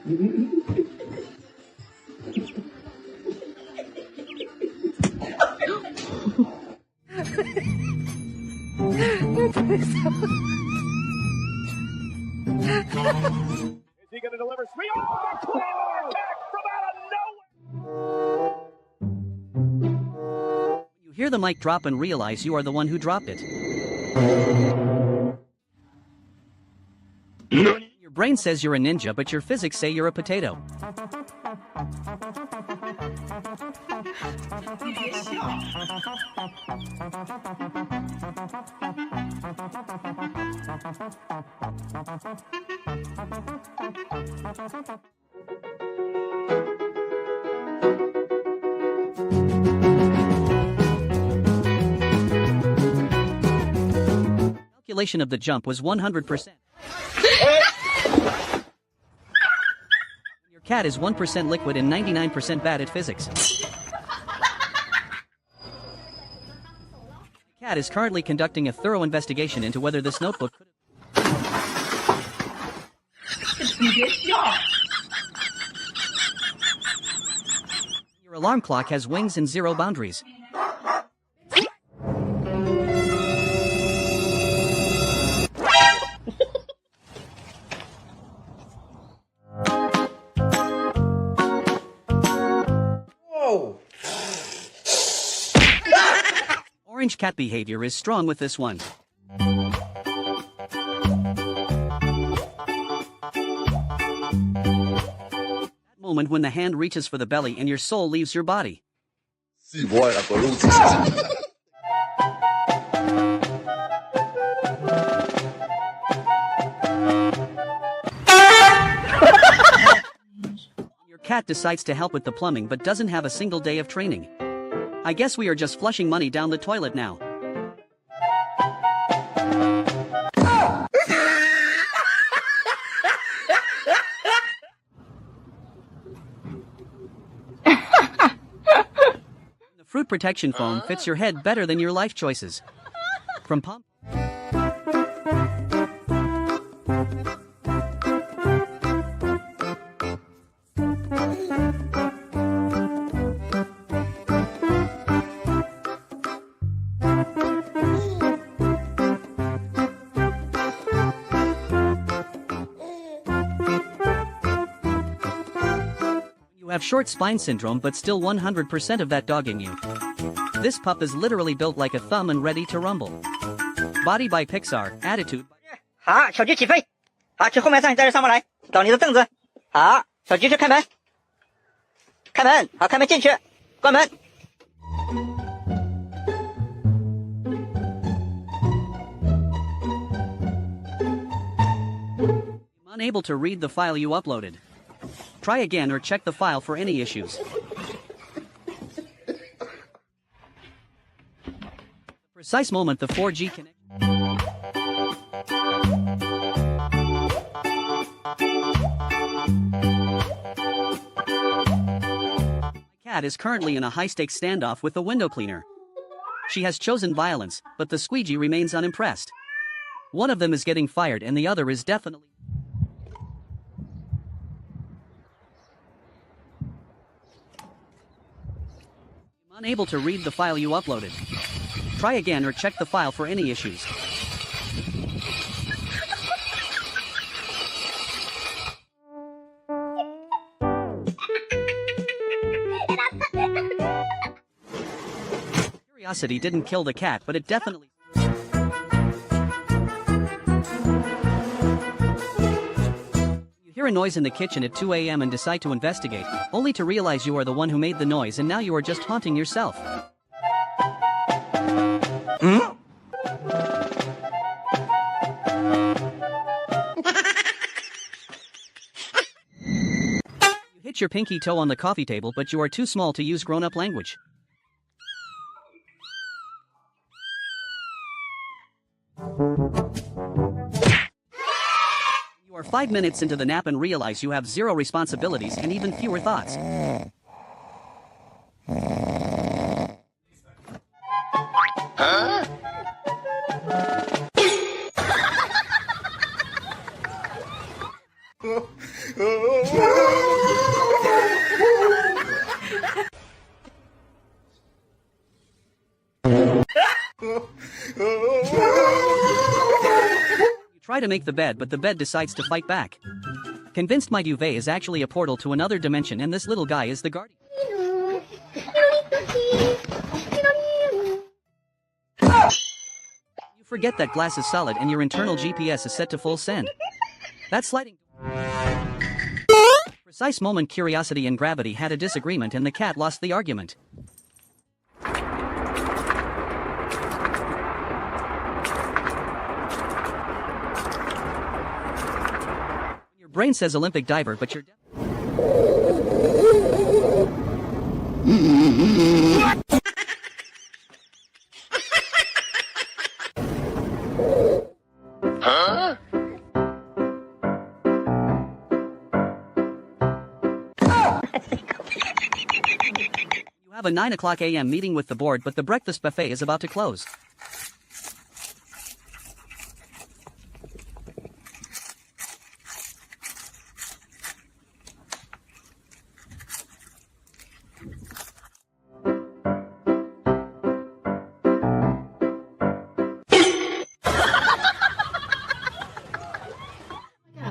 he going to deliver three? Oh, clear back from out of nowhere! You hear the mic drop and realize you are the one who dropped it. Your brain says you're a ninja, but your physics say you're a potato. Calculation of the jump was 100%. Your cat is 1% liquid and 99% bad at physics. The cat is currently conducting a thorough investigation into whether this notebook could Your alarm clock has wings and zero boundaries. Orange cat behavior is strong with this one. That moment when the hand reaches for the belly and your soul leaves your body. Your cat decides to help with the plumbing but doesn't have a single day of training. I guess we are just flushing money down the toilet now. The fruit protection foam fits your head better than your life choices. From pump. You have short spine syndrome but still 100% of that dog in you. This pup is literally built like a thumb and ready to rumble. Body by Pixar, attitude. 好，小鸡起飞。好，去后面站，你在这上面来，找你的凳子。好，小鸡去开门。开门，好，开门进去，关门。Unable to read the file you uploaded. Try again or check the file for any issues. The precise moment the 4G connection. My cat is currently in a high-stakes standoff with the window cleaner. She has chosen violence, but the squeegee remains unimpressed. One of them is getting fired and the other is definitely... Unable to read the file you uploaded. Try again or check the file for any issues. Curiosity didn't kill the cat, but it definitely... Hear a noise in the kitchen at 2 a.m. and decide to investigate, only to realize you are the one who made the noise and now you are just haunting yourself. You hit your pinky toe on the coffee table but you are too small to use grown-up language. You are 5 minutes into the nap and realize you have zero responsibilities and even fewer thoughts. Huh? Try to make the bed, but the bed decides to fight back. Convinced my duvet is actually a portal to another dimension and this little guy is the guardian. You forget that glass is solid and your internal GPS is set to full send. That sliding precise moment curiosity and gravity had a disagreement and the cat lost the argument. Your brain says Olympic diver, but you're You have a 9 o'clock a.m. meeting with the board, but the breakfast buffet is about to close.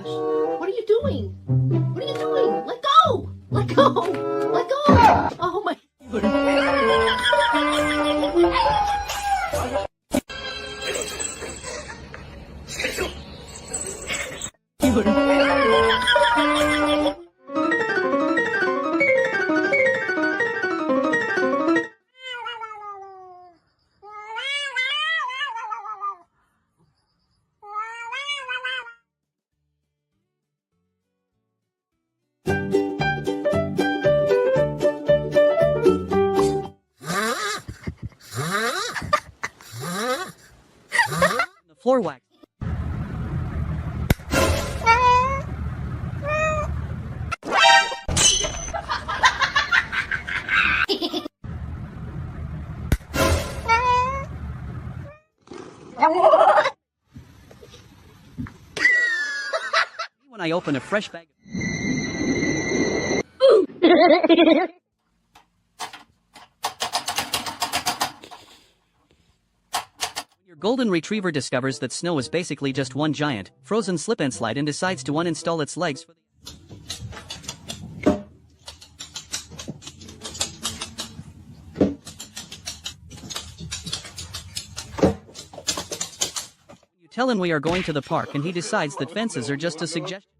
What are you doing? What are you doing? Let go! Let go! Let go! Oh my... The floor wax. When I open a fresh bag. Your golden retriever discovers that snow is basically just one giant, frozen slip and slide and decides to uninstall its legs for the You tell him we are going to the park and he decides that fences are just a suggestion.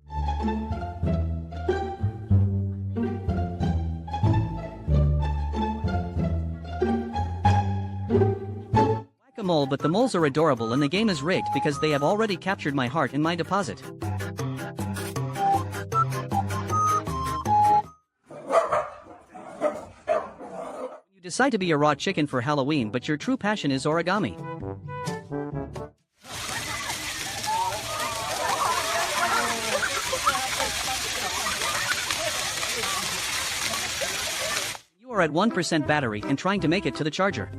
Mole, but the moles are adorable and the game is rigged because they have already captured my heart and my deposit. You decide to be a raw chicken for Halloween, but your true passion is origami. You are at 1% battery and trying to make it to the charger.